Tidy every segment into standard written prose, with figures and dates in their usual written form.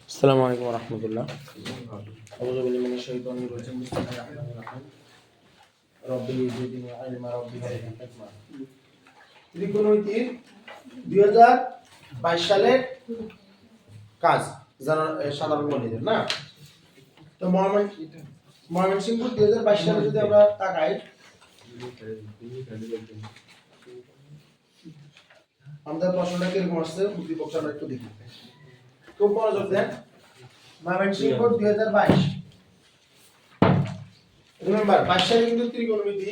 আসসালামু আলাইকুম ওয়া রাহমাতুল্লাহ। আউযু বিল্লাহি মিনাশ শাইতানির রাজিম। বিসমিল্লাহির রাহমানির রাহিম। রব্বি জিদনি ইলমা রব্বি জিদনি হিকমা। ত্রিকোণমিতির 2022 সালের কাজ সাধারণ গণিতের না। তো ময়মনসিংহ 2022 সালে যদি আমরা তাকাই, আমাদের প্রশ্নটা কিরকম আসছে উদ্দীপক আমরা একটু দেখি। খুব মনোযোগ দেন। ময়মনসিংহ 2022, রিমেম্বার 22 সালে কিন্তু ত্রিকোণমিতি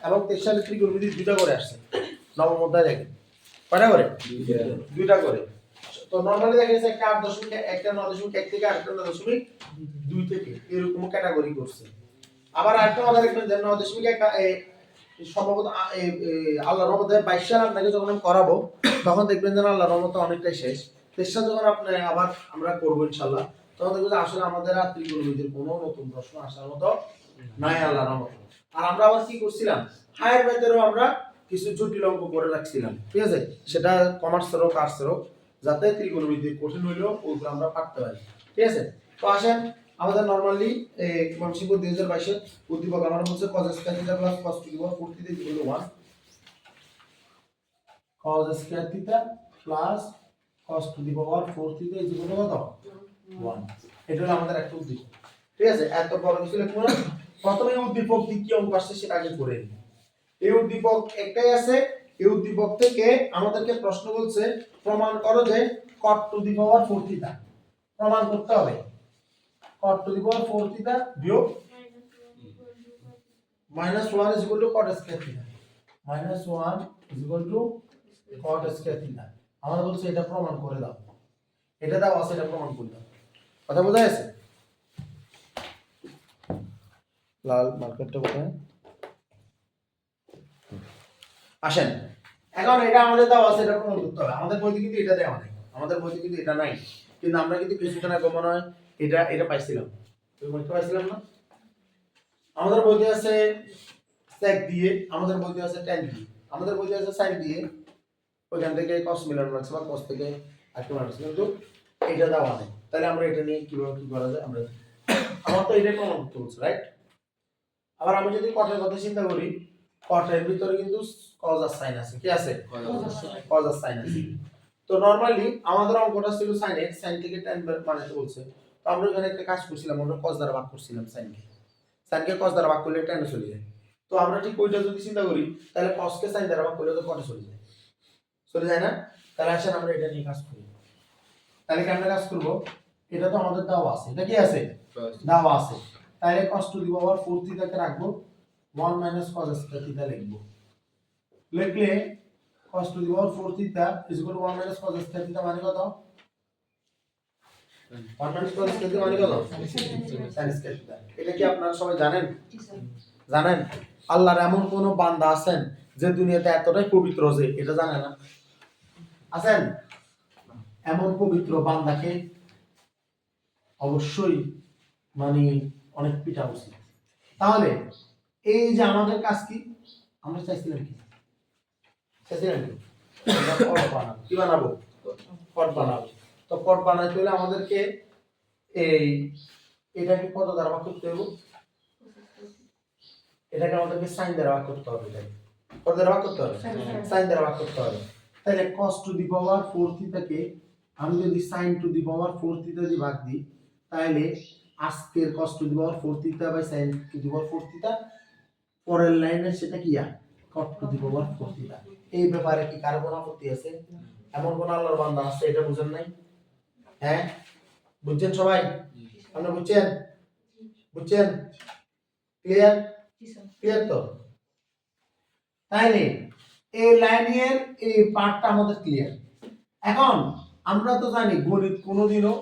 এবং 23 সালে ত্রিকোণমিতি দুইটা করে আসছে। নবম অধ্যায় দেখেন কয়টা করে? দুইটা করে। তো নরমালি দেখা যাচ্ছে একটা 8.1 একটা 9.1 থেকে আরেকটা 9.2 থেকে এরকম ক্যাটাগরি করছে। আবার আরেকটা কথা দেখবেন যে 9.1 সম্ভবত আল্লাহর রহমতে 22 সাল আপনাকে যখন আমি করাবো তখন দেখবেন যে আল্লাহর রহমতে অনেকটাই শেষ। 23 সাল যখন আপনি আবার আমরা করবো ইনশাআল্লাহ তখন দেখবেন যে আসলে আমাদের আর ত্রিকোণমিতির কোনো নতুন প্রশ্ন আসার মতো নাই আল্লাহর রহমতে। আর আমরা আবার কি করছিলাম, হায়ার ম্যাথেরও আমরা কিছু জটিল অঙ্ক করে রাখছিলাম, ঠিক আছে? সেটা কমার্সের হোক আর্টসের হোক, যাতে ত্রিকোণমিতি কঠিন হইলেও ওইগুলো আমরা পারতে পারি, ঠিক আছে? তো আসেন আমাদের নরমালি ময়মনসিংহ 2022 এর উদ্দীপক আমরা বলছে cos square theta plus cos to the power 4 theta equal to 1, cos square theta plus cos to the power 4 theta equal to কত? 1। এটা হলো আমাদের একটা উদ্দীপক, ঠিক আছে? এত বড় কিছু লিখবো না, প্রথমে উদ্দীপক দিয়ে কি অঙ্ক আসছে সেটা আগে করে নিই। এই উদ্দীপক একটাই আছে। এই উদ্দীপক থেকে আমাদেরকে প্রশ্ন বলছে প্রমাণ করো যে cot to the power 4 theta. প্রমাণ করতে হবে cot to the power 4 theta বিয়োগ -1 is equal to cot square theta. -1 is equal to cot square theta. আমরা বলছি এটা প্রমাণ করে দাও। এটা দাও আছে, এটা প্রমাণ করে দাও। কথা বোঝা গেছে? লাল মার্কারটা কোথায়? আসেন এখন এটা আমাদের দাও আছে, এটা প্রমাণ করতে হবে। আমাদের বইতে কিন্তু এটা দেওয়া নাই, আমাদের বইতে কিন্তু এটা নাই, কিন্তু আমরা কিন্তু কিছুক্ষণ আগে মনে হয় এটা পাইছিলাম। তুমি বইতে পাইছিলাম না? আমাদের বইতে আছে sec দিয়ে, আমাদের বইতে আছে tan দিয়ে, আমাদের বইতে আছে sin দিয়ে, ওইখান থেকে cos মিলানো আছে বা cos থেকে আরেকটু মাইনাস, কিন্তু এটা দেওয়া নেই। তাহলে আমরা এটা নিয়ে কিভাবে কি করা যায়? আমরা আমার তো এটাই প্রমাণ করতে বলছে, রাইট? আবার আমি যদি cot এর কথা চিন্তা করি, cot এর ভিতরে কিন্তু cos আর sin আছে। কি আছে? cos আর sin আছে। তো নরমালি আমাদের অঙ্কটা ছিল sin x, sin থেকে tan বানাতে বলছে। তো আমরা এখানে একটা কাজ করছিলাম, আমরা cos দ্বারা ভাগ করছিলাম sin কে। sin কে cos দ্বারা ভাগ করলে tan চলে যায়। তো আমরা ঠিক ওইটা যদি চিন্তা করি তাহলে cos কে sin দ্বারা ভাগ করলে তো cot চলে যায়। চলে যায় না? তাহলে আসেন আমরা এটা নিয়ে কাজ করি। তাহলে কেমনে কাজ করব? এটা তো আমাদের দেওয়া আছে। এটা কি আছে? দেওয়া আছে। তাহলে cos to the power 4 theta কে রাখবো, 1 cos স্কয়ার থিটা লিখবো। লিখলে cos to the power 4 theta is equal to 1 cos square theta মানে কত? 1 cos স্কয়ার থিটা মানে কত? sin square theta. এটা কি আপনারা সবাই জানেন? জানেন? আল্লাহর এমন কোন বান্দা আছেন যে দুনিয়াতে এতটাই পবিত্র যে এটা জানে না? আছেন? এমন পবিত্র বান্দাকে অবশ্যই মানে অনেক পিটা উচিত। তাহলে এই যে আমাদের কাজ কি, আমরা চাইছিলাম কি? চাইছিলাম কি? আমরা পট বানাবো। কি বানাবো? পট বানাবো। তো পট বানাইতে হলে আমাদেরকে এটাকে কত দ্বারা ভাগ করতে হবে? এটাকে আমাদেরকে sin দ্বারা ভাগ করতে হবে। এটাকে কত দ্বারা ভাগ করতে হবে? sin দ্বারা ভাগ করতে হবে। তাহলে cos টু দি পাওয়ার 4 থিটাকে আমি যদি sin to the power 4 theta দিয়ে ভাগ দিই, তাহলে আজকের cos to the power 4 theta by sin to the power 4 theta, পরের লাইনে সেটা কি cot to the power 4 theta. এই ব্যাপারে কি কারো কোনো আপত্তি আছে? এমন কোন আল্লাহর বান্দা আছে এটা বুঝেন নাই? হ্যাঁ বুঝছেন সবাই? আপনারা বুঝছেন? বুঝছেন? ক্লিয়ার? ক্লিয়ার তো? তাইলে এই লাইনের এই পার্টটা আমাদের ক্লিয়ার। এখন আমরা তো জানি গণিত কোনোদিনও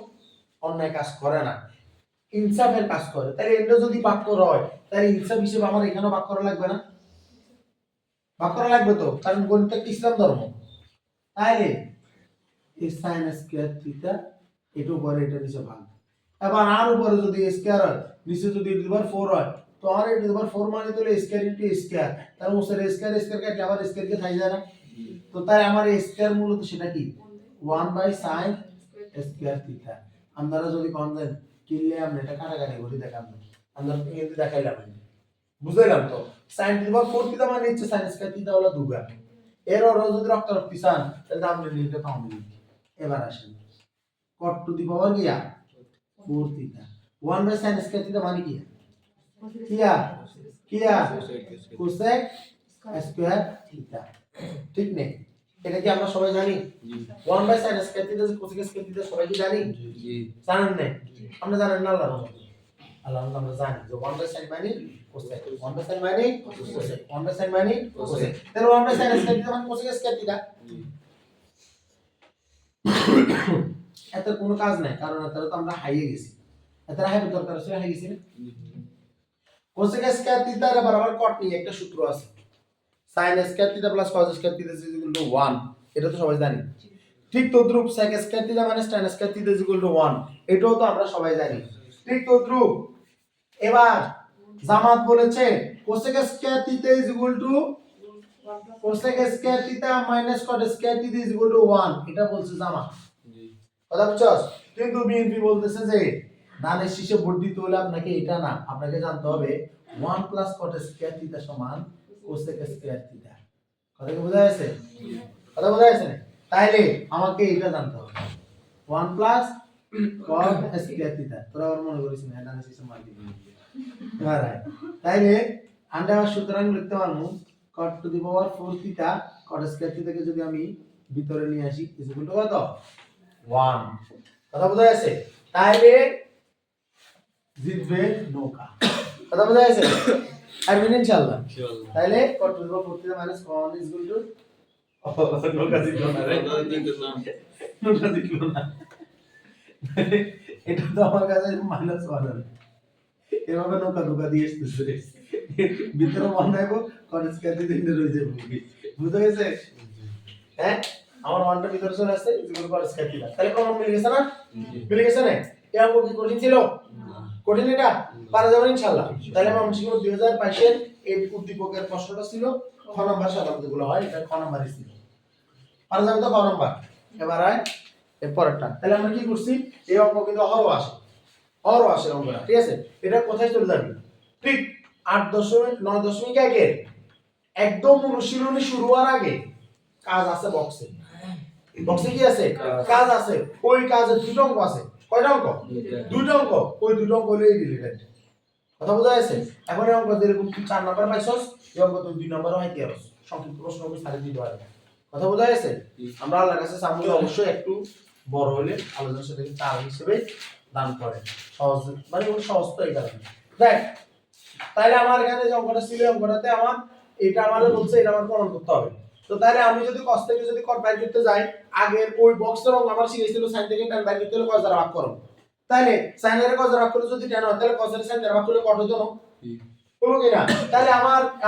অন্যায় কাজ করে না, ইনসাফের কাজ করে। তাহলে এটা যদি ভাগ করা হয় তাহলে ইনসাফ হিসেবে আমার এখানেও ভাগ করা লাগবে না? ভাগ করা লাগবে তো, কারণ গণিত একটা ইসলাম ধর্ম। তাইলে এই sin স্কয়ার থিটা এর উপরে এটা নিচে ভাগ, এবার আর উপরে যদি স্কয়ার হয়, নিচে যদি √4 হয়, তো আর √4 মানে তো স্কয়ার ইনটু স্কয়ার, তার মানে স্কয়ার স্কয়ার কাটলে আবার স্কয়ার কে থাই যায় না? তো তাই আমার স্কয়ার মূলত সেটা কি 1/sin স্কয়ার থিটা। আপনারা যদি কোন দেন কিনলে আপনি এটা কাটাকাটি করে দেখান আমরা কিন্তু দেখাইলাম বুঝাইলাম তো sin to the power 4 theta মানে হচ্ছে sin স্কয়ার থিটা হলো 2 বার এর ওর যদি রক্তারক্তি চান তাহলে আমরা নিতে পাবো এবার আসেন cot টু দি পাওয়ার কি 4 theta 1 by sin square theta মানে কি cosec স্কয়ার থিটা ঠিক নেই এটা কি আমরা সবাই জানি 1 by sin square theta cosec square theta সবাই কি জানি জি জানেন না আমরা জানেন না আল্লাহ আমরা জানি যে 1 বাই sin মানে cosec 1 বাই sin মানে cosec 1 বাই sin মানে cosec তাহলে 1 বাই sin স্কয়ার থিটা মানে cosec স্কয়ার থিটা এত কোনো কাজ নাই কারণ এত তো আমরা হাইয়ে গেছি এত হাই দরকার আছে হাই গেছি না cosec স্কয়ার থিটা এর বরাবর cot নিয়ে একটা সূত্র আছে sin square theta plus cos square theta is equal to 1 এটা তো সবাই জানি ঠিক তদ্রূপ sec স্কয়ার থিটা মানে tan square theta is equal to 1 এটাও তো আমরা সবাই জানি ঠিক তদ্রূপ এবার জামাত বলেছে cosec square theta is equal two cosec square theta minus cot square theta is equal to 1 এটা বলছে জামাত জি কথা বুঝছস কিন্তু বিএনপি বলতেছে যে ডানের শীর্ষে ভোট দিতে হলে আপনাকে এটা না আপনাকে জানতে হবে 1 প্লাস cot স্কয়ার থিটা সমান cosec স্কয়ার থিটা কথা কি বোঝা যাচ্ছে কথা বোঝা যাচ্ছে তাইলে আমাকে এটা জানতে হবে 1 প্লাস cot স্কয়ার থিটা তোরা আর মনে করিস না ডানের শীর্ষে মান দিবি এবারে তাইলে আমরা সুতরাং লিখতে পারবো cot to the power 4 theta cot square থিটাকে যদি আমি ভিতরে নিয়ে আসি ইজ ইকুয়াল টু কত 1 কথা বোঝা যাচ্ছে তাইলে জিতবে নৌকা কথা বোঝা যাচ্ছে পারবেন ইনশাআল্লাহ তাইলে cot to the power 4 theta minus 1 is equal two নৌকা জিতলো না রে নৌকা জিতলো না এটা তো আমার কাছে মাইনাস 1 এভাবে নৌকা দিয়ে আসতেছে ভিতরে বানাইবো cot স্কয়ার থিটা ইন্টার হয়ে যাবে বুঝা গেছে হ্যাঁ আমার ওয়ানটা ভিতরে চলে আসছে ইকুয়াল cot স্কয়ার থিটা তাহলে কমন মিলে গেছে না মিলে গেছে না এই অঙ্ক কি কঠিন ছিল কঠিন এটা পারা যাবে ইনশাআল্লাহ তাহলে আমরা শিখব 2022 এর এই উদ্দীপকের প্রশ্নটা ছিল খ নাম্বার সাধারণত গুলো হয় এটা খ নাম্বারই ছিল পারা যাবে তো খ নাম্বার এবার আয় এর পরেরটা তাহলে আমরা কি করছি এই অঙ্ক কিন্তু হরও আসে অঙ্কটা ঠিক আছে এটা কোথায় চলে যাবে ঠিক 8.9.1 এর একদম অনুশীলনী শুরু হওয়ার আগে কাজ আছে বক্সে কি আছে কাজ আছে ওই কাজে দুটো অঙ্ক আছে কয়টা অঙ্ক দুটো অঙ্ক ওই দুটো অঙ্ক হলো রিলেটেড কথা বোঝা যাচ্ছে এখন এই অঙ্ক যেরকম 4 নাম্বার পাইছস এই অঙ্ক তুই 2 নাম্বারও হইতে পারছ সংক্ষিপ্ত প্রশ্ন করে সারি দিতে পারবে কথা বোঝা যাচ্ছে আমরা আল্লাহর কাছে চাবো অবশ্যই একটু বড় হলে আলোচনা সেটাকে চাল হিসেবে দান করে সহজ মানে ওই সহজ তো এই কারণে দেখ তাহলে আমার এখানে যে অঙ্কটা ছিল অঙ্কটাতে আমার এটা আমাদের বলছে এটা আমার প্রমাণ করতে হবে তো তাহলে আমি যদি cos থেকে যদি cot বাইর করতে যাই আগে ওই বক্সের অঙ্ক আমার শিখেছিল sin থেকে tan বাইর করতে হলে cos দ্বারা ভাগ করো তাহলে sin এর cos দ্বারা ভাগ করলে যদি tan হয় তাহলে cos এর sin দ্বারা ভাগ করলে cot হতো না হলো কি না তাহলে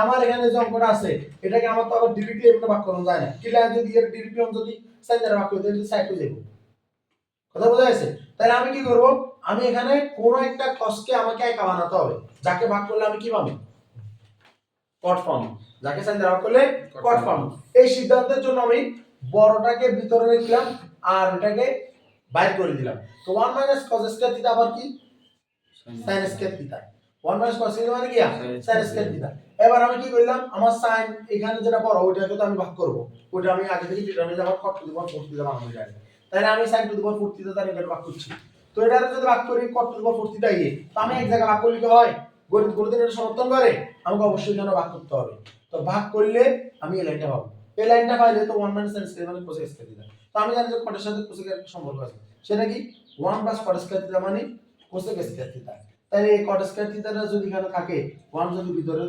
আমার এখানে যে অঙ্কটা আছে এটাকে আমার তো আবার ডিরেক্টলি এমনি ভাগ করা যায় না কি লাগে যদি এর ডিরেক্টলি অঙ্ক যদি sin দ্বারা ভাগ করি তাহলে সাইড হয়ে যাবে কথা বোঝা যাচ্ছে তাহলে আমি কি করব আমি এখানে কোন একটা cos কে আমাকে একা বানাতে হবে যাকে ভাগ করলে আমি কি পাবো cot ফর্ম যাকে sin দ্বারা ভাগ করলে cot ফর্ম এই সিদ্ধান্তের জন্য আমি বড়টাকে ভিতরে রাখলাম আর এটাকে বাইরে করে দিলাম তো 1 cos স্কয়ার থিটা আবার কি sin square theta 1 cos theta মানে কি sin স্কয়ার থিটা এবার আমি কি করলাম আমার sin এখানে যেটা বড় ওইটাকে তো আমি ভাগ করব ওটা আমি আগে থেকে ডিটারমিন আমার cot to the power 4 theta বানানো যায় তাহলে আমি sin to the power 4 theta দ্বারা এটা ভাগ করছি তো এটারে যদি ভাগ করি cot to the power 4 theta তো আমি এক জায়গায় ভাগ করলে কি হয় গণিত করতে এটা সমর্থন করে আমাকে অবশ্যই এখানে ভাগ করতে হবে তো ভাগ করলে আমি এই লাইনটা পাবো এই লাইনটা পাইলে তো 1 sin স্কয়ার মানে cos স্কয়ার থিটা তো আমি জানি যে cot এর সাথে cos এর একটা সম্পর্ক আছে সেটা কি 1 cot স্কয়ার থিটা মানে cos স্কয়ার থিটা তাহলে এই cot স্কয়ার থিটাটা যদি এখানে থাকে 1 যদি ভিতরে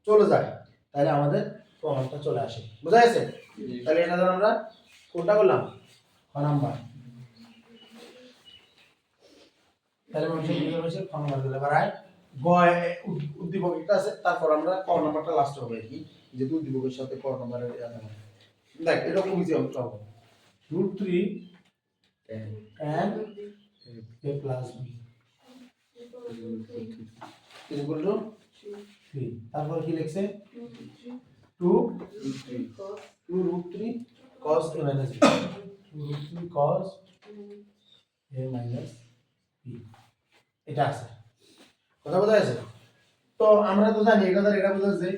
চলে যায় তাহলে আমাদের প্রমাণটা চলে আসে বুঝা গেছে তাহলে এটা ধর আমরা কোনটা করলাম খ নাম্বার তাহলে মানুষ কি হয়েছে খ নাম্বার দিলে বাড়ায় গয় উদ্দীপক একটা আছে তারপর আমরা ক নাম্বারটা লাস্ট হবে কি যেহেতু উদ্দীপকের সাথে ক নাম্বারের দেখ এটা খুব ইজি অঙ্ক হবে √3 and a plus b equal to 3 তারপর কি লিখছে 2 √3 cos a minus b 2 √3 cos a minus B এটা আছে কথা বোঝা যাচ্ছে তো আমরা তো জানি এটা দ্বারা এটা বোঝা যায়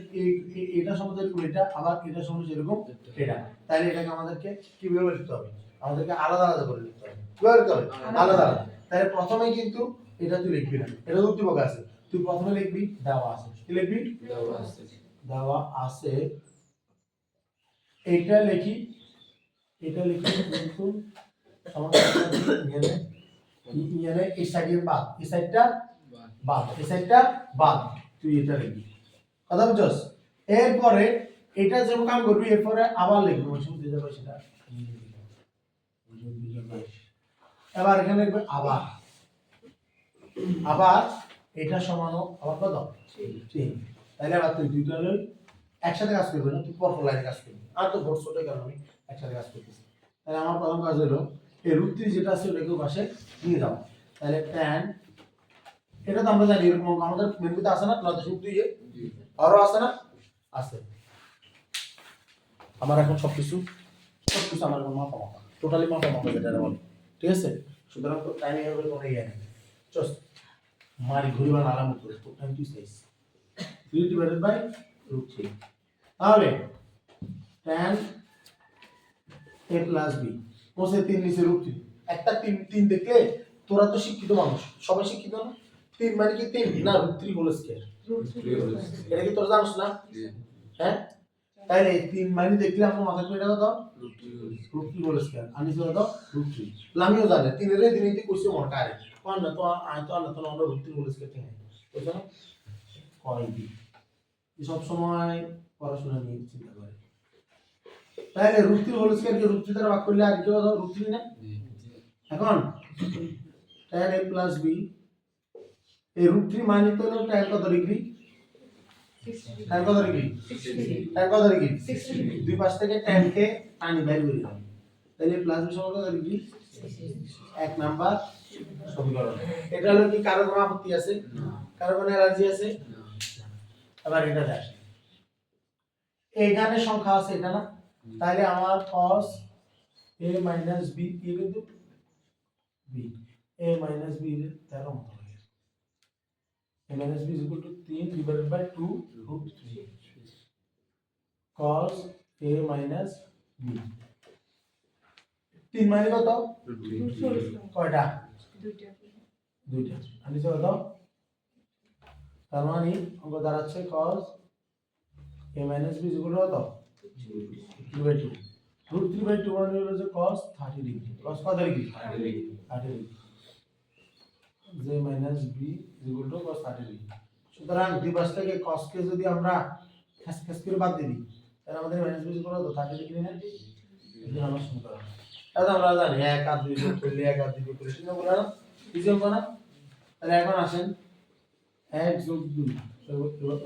এটা সমান এরকম এটা আবার এটা সমান এরকম এটা তাহলে এটাকে আমাদেরকে কিভাবে লিখতে হবে আমাদেরকে আলাদা আলাদা করে লিখতে হবে কিভাবে লিখতে হবে আলাদা আলাদা তাহলে প্রথমে কিন্তু এটা তুই লিখবি না এটা উদ্দীপক আছে তুই প্রথমে লিখবি দেওয়া আছে কি লিখবি দেওয়া আছে এটা লিখি কিন্তু আমাদের ইয়ারে এই সাইডের বাদ এই সাইডটা বাদ তুই এটা লিখবি কথা বুঝছস এরপরে এটা যখন কাম করবি এরপরে আবার লিখবি ওষুধ দিয়ে যাবে সেটা এবার এখানে লিখবে আবার এটা সমান আবার কত 3 তাহলে আবার তুই দুইটা লই একসাথে কাজ করবি না তুই পরপর লাইনে কাজ করবি আর তো ভোট ছোট কারণ আমি একসাথে কাজ করতেছি তাহলে আমার প্রথম কাজ হলো এই রুট 3 যেটা আছে ওটাকে পাশে নিয়ে যাও তাহলে tan এটা তো আমরা জানি এরকম আমাদের মেনুতে আছে না প্লাস রুট 2 আরো আছে না আছে আমার এখন সবকিছু আমার এখন মাপা টোটালি মাপা যেটা বলে ঠিক আছে সুতরাং তো টাইমিং এর কোনো ইয়ে নেই জাস্ট মারি ঘুরিবা আলামত করে তো টাইম কি সাইজ 3 ডিভাইডেড বাই রুট 3 তাহলে tan a plus b Kose 3 নিচে রুট 3 একটা 3 দেখলে তোরা তো শিক্ষিত মানুষ সবাই শিক্ষিত না 3 মানে কি 3 না রুট 3 হোল স্কয়ার এটা কি তোরা জানিস না হ্যাঁ তাহলে 3 মানে দেখলে আমরা মাথা করে এটা দাও রুট 3 হোল স্কয়ার আর নিচে দাও রুট 3 লামিও জানে 3 এর দিনেতে কইছে মন কারে কোন না তো আয় তো আমরা রুট 3 হোল স্কয়ার ঠিক আছে বুঝছো কয় দি সব সময় পড়াশোনা নিয়ে চিন্তা করে তাহলে রুট 3 হোল স্কয়ার কে রুট 3 দ্বারা ভাগ করলে আর কি হবে রুট 3 না এখন tan a প্লাস b এই রুট 3 মানে তো হলো tan কত ডিগ্রি 60 দুই পাশ থেকে tan কে টানি বের করে দাও তাহলে প্লাস b সমান কত ডিগ্রি 1 নাম্বার সমীকরণ এটা হলো কি কারো কোনো আপত্তি আছে কারো কোনো এলার্জি আছে আবার এটা দেখ এখানে সংখ্যা আছে এটা না তাহলে আমার cos a minus b কিন্তু b a minus b এর 13 মত হবে a minus b is equal to 3 divided by 2 root 3 cos a minus b 3 মানে কত কয়টা দুইটা আমি কত তার মানে অঙ্ক দাঁড়াচ্ছে cos a minus b is equal to কত 3 by 2 root 3 by 2 মানে হলো যে cos 30 ডিগ্রি cos কত degree 30 degree j minus b is equal to cos 30 degree সুতরাং দুই পাশ থেকে cos কে যদি আমরা খাস করে বাদ দিই তাহলে আমাদের minus b is equal to 30 degree না এটা আমার সমীকরণ এটা আমরা জানি 1 আর 2 যোগ করলে 1 আর 2 যোগ করলে শূন্য বলা না বুঝছেন না তাহলে এখন আসেন 1 যোগ 2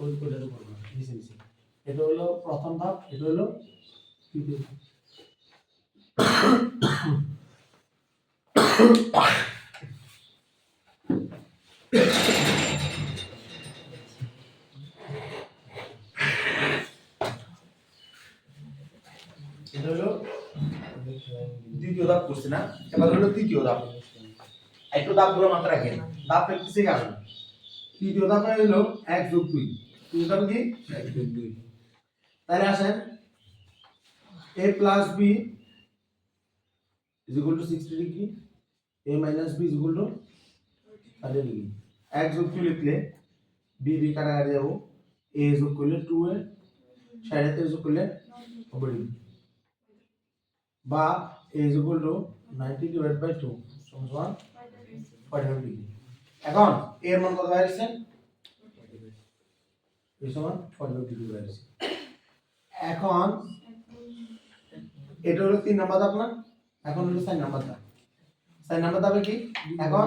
ওই কোডটা করব নিচে এটা হলো প্রথম ধাপ এটা হলো তৃতীয় এটা হলো দ্বিতীয় ধাপ করছে না এবার হলো তৃতীয় ধাপ একটু ধাপগুলো মাত্রা রাখেন ধাপ লিখতেছি কারণ তৃতীয় ধাপে হলো 1 যোগ 2 তৃতীয় ধাপ কি 1 যোগ 2 তাহলে আসেন a plus b is equal to 60 degree a minus b is equal to 30 degree 1 যোগ 2 লিখলে b b কাটাকাটি যাব a যোগ করলে 2a 60 যোগ করলে 90 ডিগ্রি বা a is equal to 90 divided by 2 সমান 45 ডিগ্রি এখন এর মান কত বাইরেছে এই সমান 45 ডিগ্রি বাইরেছে এখন এটা হলো 3 নাম্বার ধাপ না এখন হলো 4 নাম্বার ধাপ 4 নাম্বার ধাপে কি এখন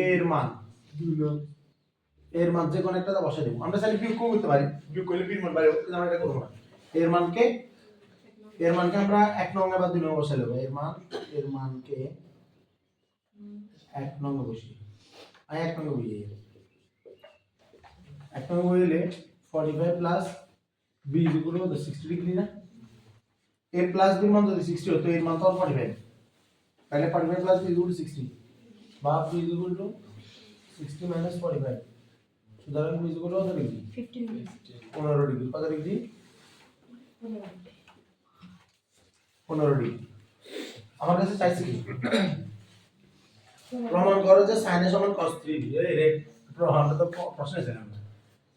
এর মান যে কোন একটা বসাই দেব আমরা চাইলে বিয়োগ করতে পারি বিয়োগ করলে বির মান বাইরে কিন্তু আমরা এটা করব না এর মানকে আমরা 1 নং বা 2 নং বসাই দেব এর মানকে 1 নং বসিয়ে 1 নং বসিয়ে 1 নং বসিয়ে 45 plus b is equal to 60 degree না a plus b মান যদি 60 হতো এর মান তো 45 তাহলে 45 plus b is equal to 60 বা p is equal to 60 minus 45 সুতরাং p is equal to কত ডিগ্রি 15 ডিগ্রি কত ডিগ্রি 15 ডিগ্রি আমার কাছে চাইছে কি প্রমাণ করো যে sin এর সমান cos 3b এই রে প্রমাণটা তো প্রশ্ন আছে না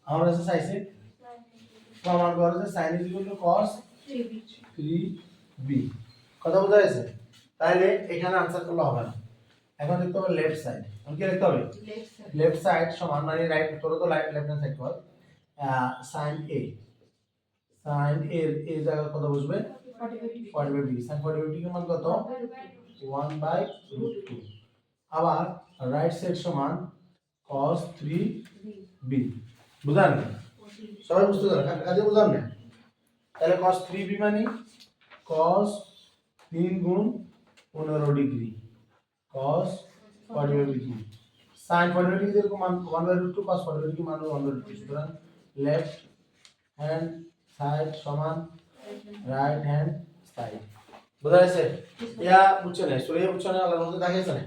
আমার কাছে চাইছে প্রমাণ করো যে sin is equal to cos 3b কথা বোঝা গেছে তাহলে এখানে आंसर করলে হবে না এখন দেখতে হবে লেফট সাইড আমি কি লিখতে হবে লেফট সাইড সমান মানে রাইট তোর তো লেফট হ্যান্ড সাইড কর sin a sin a এর জায়গা কত বসবে 45 ডিগ্রি sin 45 ডিগ্রি মান কত 1/√2 আবার রাইট সাইড সমান cos 3b বুঝান সবাই বুঝতে পারছেন কাজে বুঝান না তাহলে cos 3b মানে cos 3 গুণ 15 degree cos 45 degree sin 45 degree এরকম মান 1/√2 cos 45 ডিগ্রি মান 1/√2 সুতরাং লেফট হ্যান্ড সাইড সমান রাইট হ্যান্ড সাইড বুঝা গেছে ইয়া বুঝছো না সরিয়ে বুঝছো না আল্লাহর মধ্যে দেখাইছে না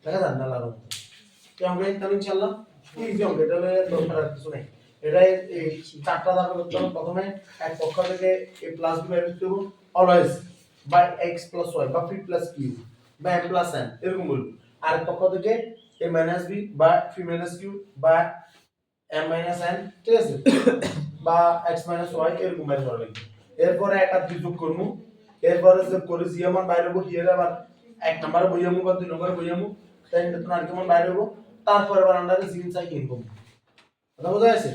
দেখা যান না আল্লাহর মধ্যে কি আমরা তাহলে ইনশাআল্লাহ ইজি অঙ্ক এটা দরকার আর কিছু নাই এটাই এই চারটা ধাপ করতে হবে প্রথমে এক পক্ষ থেকে a প্লাস b বাইর করব always by x plus y বা p প্লাস q বা m প্লাস n এরকম বলবো আর পক্ষ থেকে a মাইনাস b বা p মাইনাস q বা m মাইনাস n ঠিক আছে বা x মাইনাস y এরকম বাইর করা লাগবে এরপরে একটা যোগ করব এরপরে যোগ করে জি মান বাইর হবো হিয়ার আবার এক নাম্বার বইয়ামু বা দুই নাম্বার বইয়ামু তাই নতুন আর কেমন বাইর হবো তারপরে আবার আমরা জিন চাই কিনবো কথা বোঝা গেছে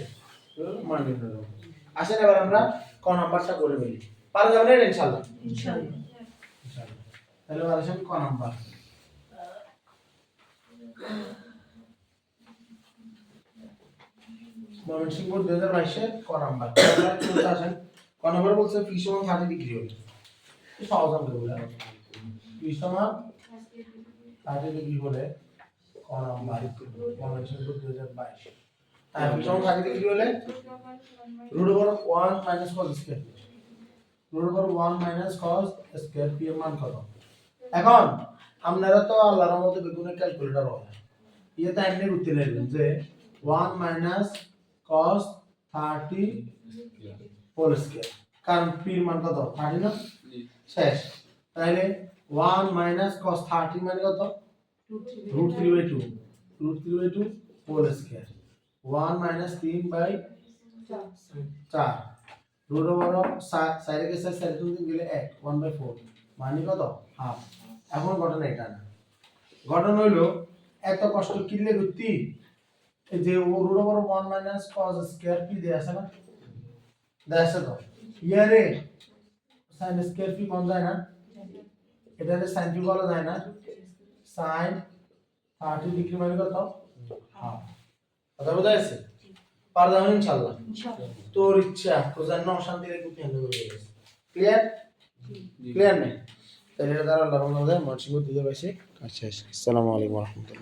মান নির্ণয় করব আসেন এবার আমরা ক নাম্বারটা করে ফেলি পারা যাবে না ইনশাআল্লাহ ইনশাআল্লাহ তাহলে এবার আসেন ক নাম্বার ময়মনসিংহ 2022 এর ক নাম্বার আমরা চলতে আসেন ক নাম্বার বলছে p সমান 30 ডিগ্রি হলে সহজ আমরা বলি p সমান 30 ডিগ্রি হলে ক নাম্বার ময়মনসিংহ 2022 আর p সমান 30 ডিগ্রি হলে √1 - cos square √1 - cos square p এর মান কত এখন আপনারা তো আল্লাহর রহমতে বেগুনের ক্যালকুলেটর হয় এটা এমনি উত্তর নেবেন যে 1 - cos 30 হোল স্কয়ার কারণ p এর মান কত 30 না শেষ তাহলে 1 - cos 30 মানে কত √3/2 √3/2 হোল স্কয়ার 1 - 3/4 রুট ওভার 4 এর কাছে 4 তুমি দিলে 1 1/4 মানে কত হাফ এখন ঘটনা এটা না ঘটনা হলো এত কষ্ট কিনলে করতি এই যে root over 1 - cos square p দেয়া আছে না দেয়া আছে তো ইয়ারে sin স্কয়ার p কোন যায় না এটাতে sin p বলা যায় না sin 30 ডিগ্রি মানে কত হাফ কথা বোঝা গেছে পারবে ইনশাআল্লাহ তোর ইচ্ছা তো জানো অশান্তি রেখে কেন হয়ে গেছে ক্লিয়ার ক্লিয়ার নেই তাহলে এটা দ্বারা আল্লাহর নামে মনসিংহ 2022 আচ্ছা আসসালামু আলাইকুম ওয়া রাহমাতুল্লাহ